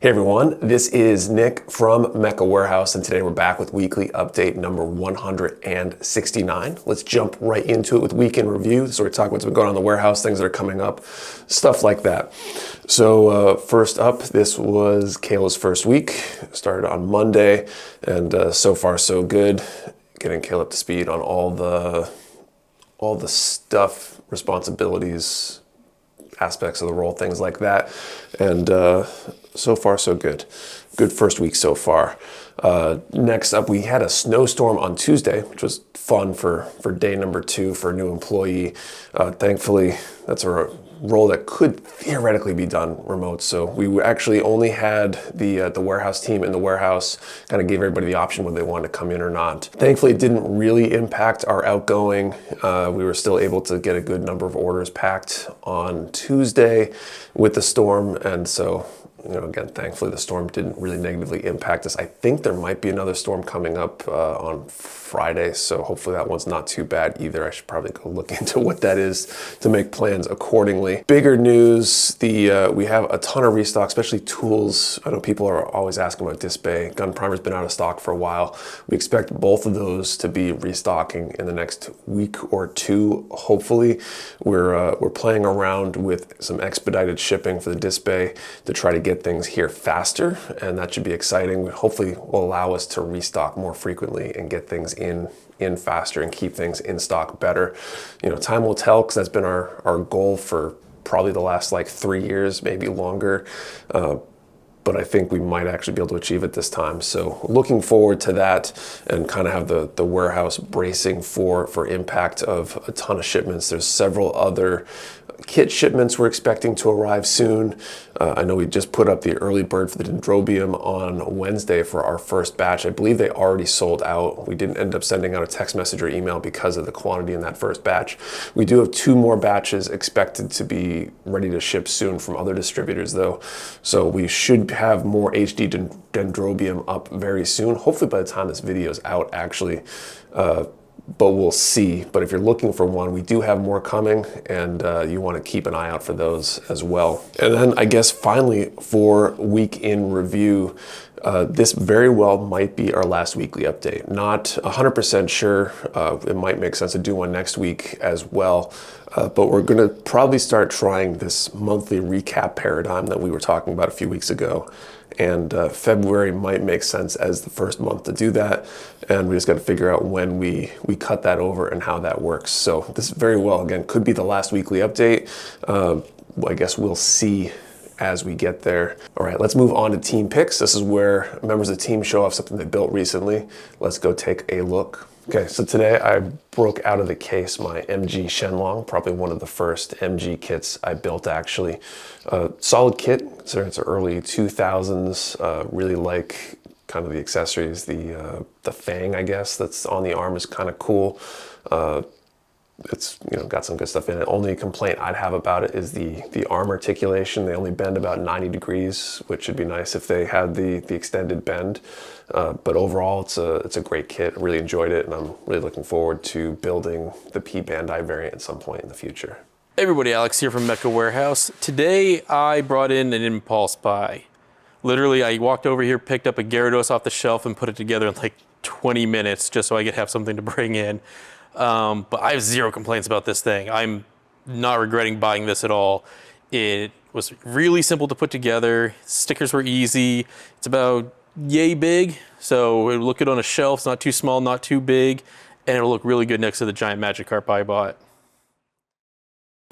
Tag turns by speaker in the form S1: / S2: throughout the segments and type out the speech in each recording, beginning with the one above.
S1: Hey everyone, this is Nick from Mecha Warehouse, and today we're back with weekly update number 169. Let's jump right into it with week in review. So we're talking what's been going on in the warehouse, things that are coming up, stuff like that. So first up, this was Kayla's first week. Started on Monday, and so far so good. Getting Kayla up to speed on all the stuff, responsibilities, aspects of the role, things like that, and so far so good. Good first week so far. Next up, we had a snowstorm on Tuesday, which was fun for day number 2 for a new employee. Thankfully, that's a role that could theoretically be done remote. So we actually only had the warehouse team in the warehouse, kind of gave everybody the option whether they wanted to come in or not. Thankfully, it didn't really impact our outgoing. We were still able to get a good number of orders packed on Tuesday with the storm. And so, again, thankfully the storm didn't really negatively impact us. I think there might be another storm coming up on Friday, so hopefully that one's not too bad either. I should probably go look into what that is to make plans accordingly. Bigger news, we have a ton of restock, especially tools. I know people are always asking about disc bay. Gun primer's been out of stock for a while. We expect both of those to be restocking in the next week or two, hopefully. We're playing around with some expedited shipping for the disc bay to try to get things here faster, and that should be exciting. Hopefully will allow us to restock more frequently and get things in faster and keep things in stock better. Time will tell, because that's been our goal for probably the last 3 years, maybe longer. But I think we might actually be able to achieve it this time. So looking forward to that, and kind of have the warehouse bracing for impact of a ton of shipments. There's several other kit shipments we're expecting to arrive soon. I know we just put up the early bird for the Dendrobium on Wednesday for our first batch. I believe they already sold out. We didn't end up sending out a text message or email because of the quantity in that first batch. We do have 2 more batches expected to be ready to ship soon from other distributors though. So we should have more HD Dendrobium up very soon. Hopefully by the time this video is out actually. But we'll see. But if you're looking for one, we do have more coming, and you want to keep an eye out for those as well. And then I guess finally for week in review, this very well might be our last weekly update. Not 100% sure. It might make sense to do one next week as well. But we're going to probably start trying this monthly recap paradigm that we were talking about a few weeks ago. And February might make sense as the first month to do that. And we just got to figure out when we cut that over and how that works. So this very well, again, could be the last weekly update. I guess we'll see as we get there. All right, let's move on to team picks. This is where members of the team show off something they built recently. Let's go take a look. Okay, so today I broke out of the case my MG Shenlong, probably one of the first MG kits I built actually. Solid kit, so it's early 2000s. Really like kind of the accessories. The fang, I guess, that's on the arm is kind of cool. It's got some good stuff in it. Only complaint I'd have about it is the arm articulation. They only bend about 90 degrees, which would be nice if they had the extended bend. But overall, it's a great kit. I really enjoyed it, and I'm really looking forward to building the P Bandai variant at some point in the future.
S2: Hey everybody, Alex here from Mecha Warehouse. Today I brought in an impulse buy. Literally, I walked over here, picked up a Gyarados off the shelf, and put it together in 20 minutes just so I could have something to bring in. But I have zero complaints about this thing. I'm not regretting buying this at all. It was really simple to put together. Stickers were easy. It's about yay big, so it'll look good on a shelf. It's not too small, not too big, and it'll look really good next to the giant Magikarp I bought.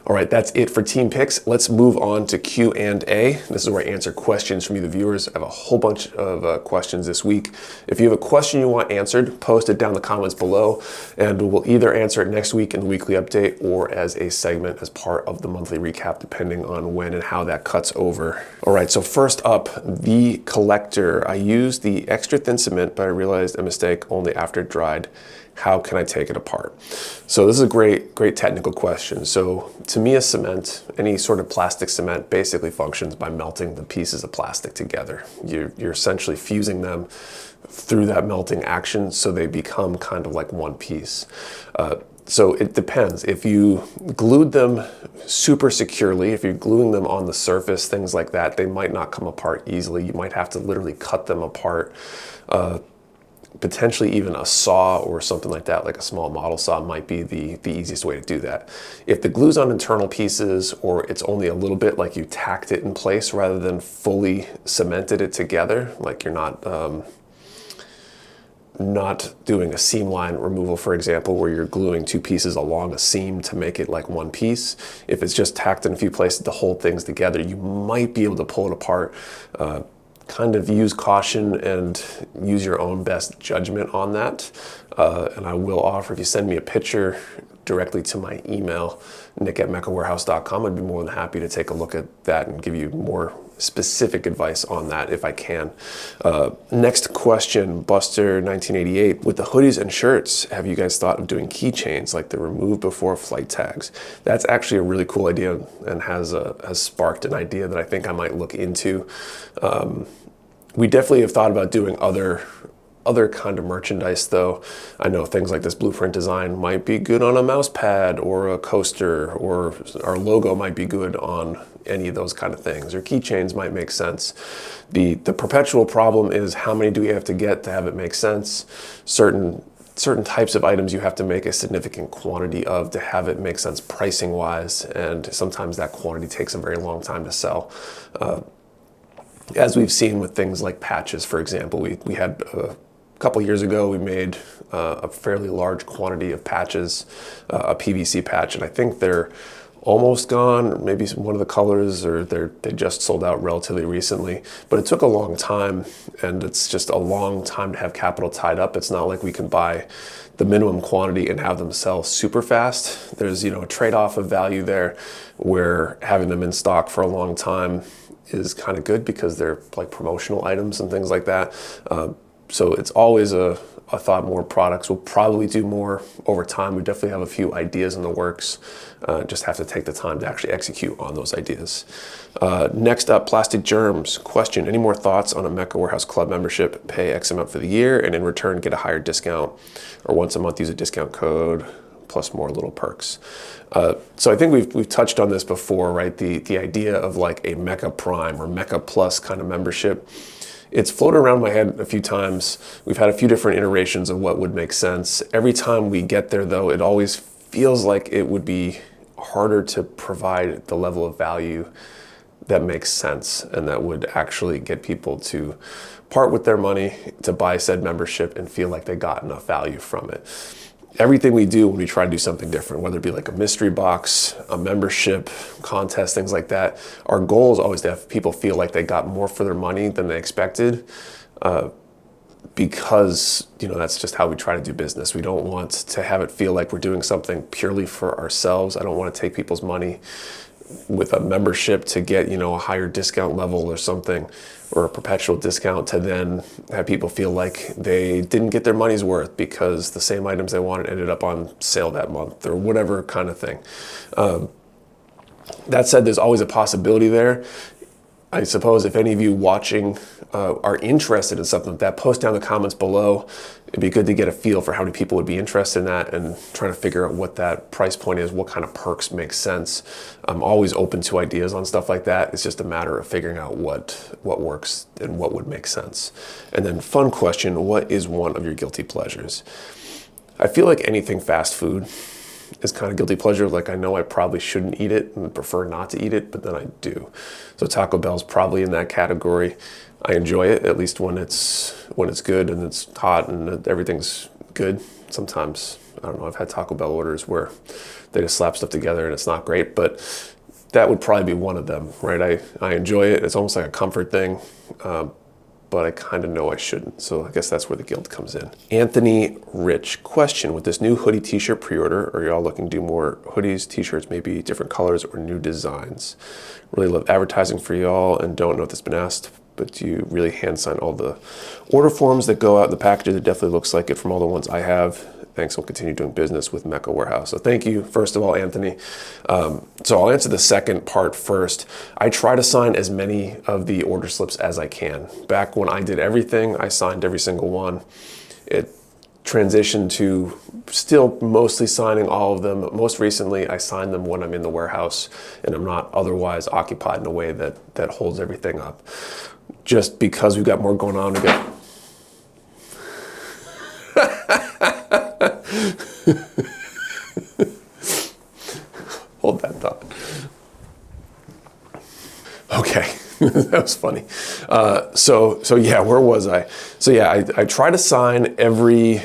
S1: All right, that's it for team picks. Let's move on to Q&A. This is where I answer questions from you, the viewers. I have a whole bunch of questions this week. If you have a question you want answered, post it down in the comments below, and we'll either answer it next week in the weekly update or as a segment as part of the monthly recap, depending on when and how that cuts over. All right, so first up, the collector. I used the extra thin cement, but I realized a mistake only after it dried. How can I take it apart? So this is a great technical question. So to me, a cement, any sort of plastic cement, basically functions by melting the pieces of plastic together. You're essentially fusing them through that melting action so they become kind of like one piece. So it depends. If you glued them super securely, if you're gluing them on the surface, things like that, they might not come apart easily. You might have to literally cut them apart. Potentially even a saw or something like that, like a small model saw, might be the easiest way to do that. If the glue's on internal pieces, or it's only a little bit, like you tacked it in place rather than fully cemented it together, like you're not doing a seam line removal, for example, where you're gluing two pieces along a seam to make it like one piece. If it's just tacked in a few places to hold things together, you might be able to pull it apart. Kind of use caution and use your own best judgment on that. And I will offer, if you send me a picture directly to my email, nick@mechawarehouse.com, I'd be more than happy to take a look at that and give you more specific advice on that if I can. Next question, Buster1988. With the hoodies and shirts, have you guys thought of doing keychains like the remove before flight tags? That's actually a really cool idea and has sparked an idea that I think I might look into. We definitely have thought about doing other kind of merchandise though. I know things like this blueprint design might be good on a mouse pad or a coaster, or our logo might be good on any of those kind of things, or keychains might make sense. The perpetual problem is, how many do we have to get to have it make sense? Certain types of items you have to make a significant quantity of to have it make sense pricing wise, and sometimes that quantity takes a very long time to sell. As we've seen with things like patches, for example, we had a couple years ago, we made a fairly large quantity of patches, a PVC patch, and I think they're almost gone. Maybe one of the colors, or they just sold out relatively recently. But it took a long time, and it's just a long time to have capital tied up. It's not like we can buy the minimum quantity and have them sell super fast. There's a trade-off of value there, where having them in stock for a long time is kind of good because they're like promotional items and things like that. So it's always a thought. More products. We'll probably do more over time. We definitely have a few ideas in the works. Just have to take the time to actually execute on those ideas. Next up, Plastic Germs. Question, any more thoughts on a Mecha Warehouse Club membership? Pay X amount for the year and in return get a higher discount, or once a month use a discount code plus more little perks. So I think we've touched on this before, right? The idea of like a Mecha Prime or Mecha Plus kind of membership. It's floated around my head a few times. We've had a few different iterations of what would make sense. Every time we get there though, it always feels like it would be harder to provide the level of value that makes sense and that would actually get people to part with their money to buy said membership and feel like they got enough value from it. Everything we do when we try to do something different, whether it be like a mystery box, a membership contest, things like that, our goal is always to have people feel like they got more for their money than they expected, because that's just how we try to do business. We don't want to have it feel like we're doing something purely for ourselves. I don't want to take people's money with a membership to get a higher discount level or something, or a perpetual discount, to then have people feel like they didn't get their money's worth because the same items they wanted ended up on sale that month, or whatever kind of thing. That said, there's always a possibility there. I suppose if any of you watching are interested in something like that, post down in the comments below. It'd be good to get a feel for how many people would be interested in that, and trying to figure out what that price point is, what kind of perks make sense. I'm always open to ideas on stuff like that. It's just a matter of figuring out what works and what would make sense. And then fun question, what is one of your guilty pleasures? I feel like anything fast food is kind of guilty pleasure. Like, I know I probably shouldn't eat it and prefer not to eat it, but then I do. So Taco Bell's probably in that category. I enjoy it, at least when it's good and it's hot and everything's good. Sometimes, I don't know, I've had Taco Bell orders where they just slap stuff together and it's not great, but that would probably be one of them, right? I enjoy it. It's almost like a comfort thing. But I kind of know I shouldn't. So I guess that's where the guilt comes in. Anthony Rich, question, with this new hoodie t-shirt pre-order, are y'all looking to do more hoodies, t-shirts, maybe different colors or new designs? Really love advertising for y'all and don't know if this has been asked, but do you really hand sign all the order forms that go out in the packages? It definitely looks like it from all the ones I have. Thanks, we'll continue doing business with Mecha Warehouse. So thank you, first of all, Anthony. So I'll answer the second part first. I try to sign as many of the order slips as I can. Back when I did everything, I signed every single one. It transitioned to still mostly signing all of them. Most recently, I sign them when I'm in the warehouse and I'm not otherwise occupied in a way that holds everything up. Just because we've got more going on, hold that thought. Okay, that was funny. So yeah, where was I? So yeah, I try to sign every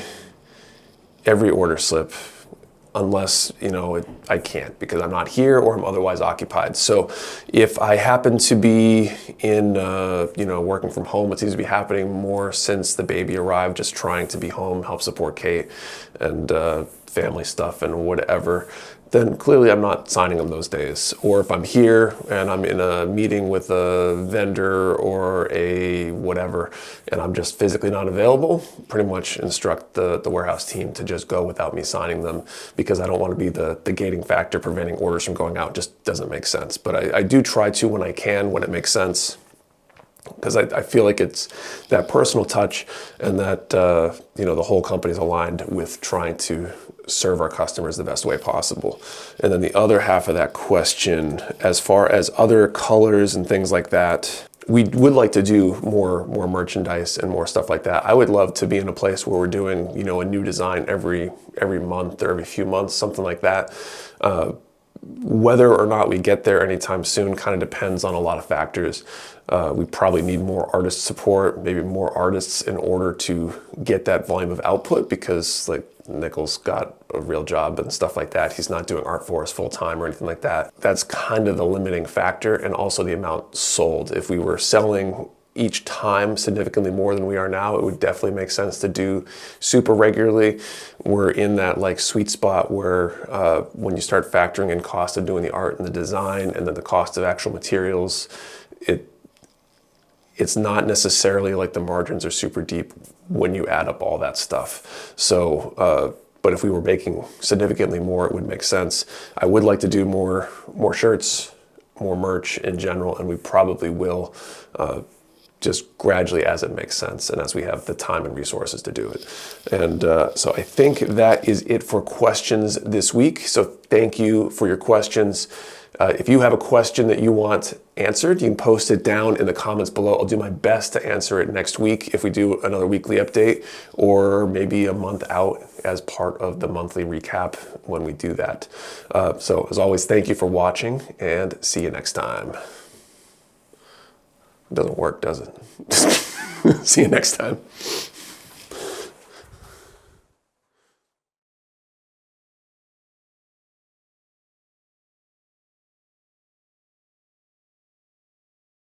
S1: order slip, unless I can't because I'm not here or I'm otherwise occupied. So if I happen to be in working from home, it seems to be happening more since the baby arrived, just trying to be home, help support Kate and family stuff and whatever, then clearly I'm not signing them those days. Or if I'm here and I'm in a meeting with a vendor or a whatever, and I'm just physically not available, pretty much instruct the warehouse team to just go without me signing them, because I don't want to be the gating factor preventing orders from going out. It just doesn't make sense. But I do try to when I can, when it makes sense, because I feel like it's that personal touch and that the whole company's aligned with trying to serve our customers the best way possible. And then the other half of that question, as far as other colors and things like that, we would like to do more merchandise and more stuff like that. I would love to be in a place where we're doing a new design every month or every few months, something like that. Whether or not we get there anytime soon kind of depends on a lot of factors. We probably need more artist support, maybe more artists in order to get that volume of output, because like Nichols got a real job and stuff like that. He's not doing art for us full time or anything like that. That's kind of the limiting factor, and also the amount sold. If we were selling each time significantly more than we are now, it would definitely make sense to do super regularly. We're in that like sweet spot where when you start factoring in cost of doing the art and the design and then the cost of actual materials, it's not necessarily like the margins are super deep when you add up all that stuff. So, but if we were making significantly more, it would make sense. I would like to do more shirts, more merch in general, and we probably will, just gradually as it makes sense and as we have the time and resources to do it. And so I think that is it for questions this week. So thank you for your questions. If you have a question that you want answered, you can post it down in the comments below. I'll do my best to answer it next week if we do another weekly update, or maybe a month out as part of the monthly recap when we do that. So as always, thank you for watching and see you next time. It doesn't work, does it? See you next time.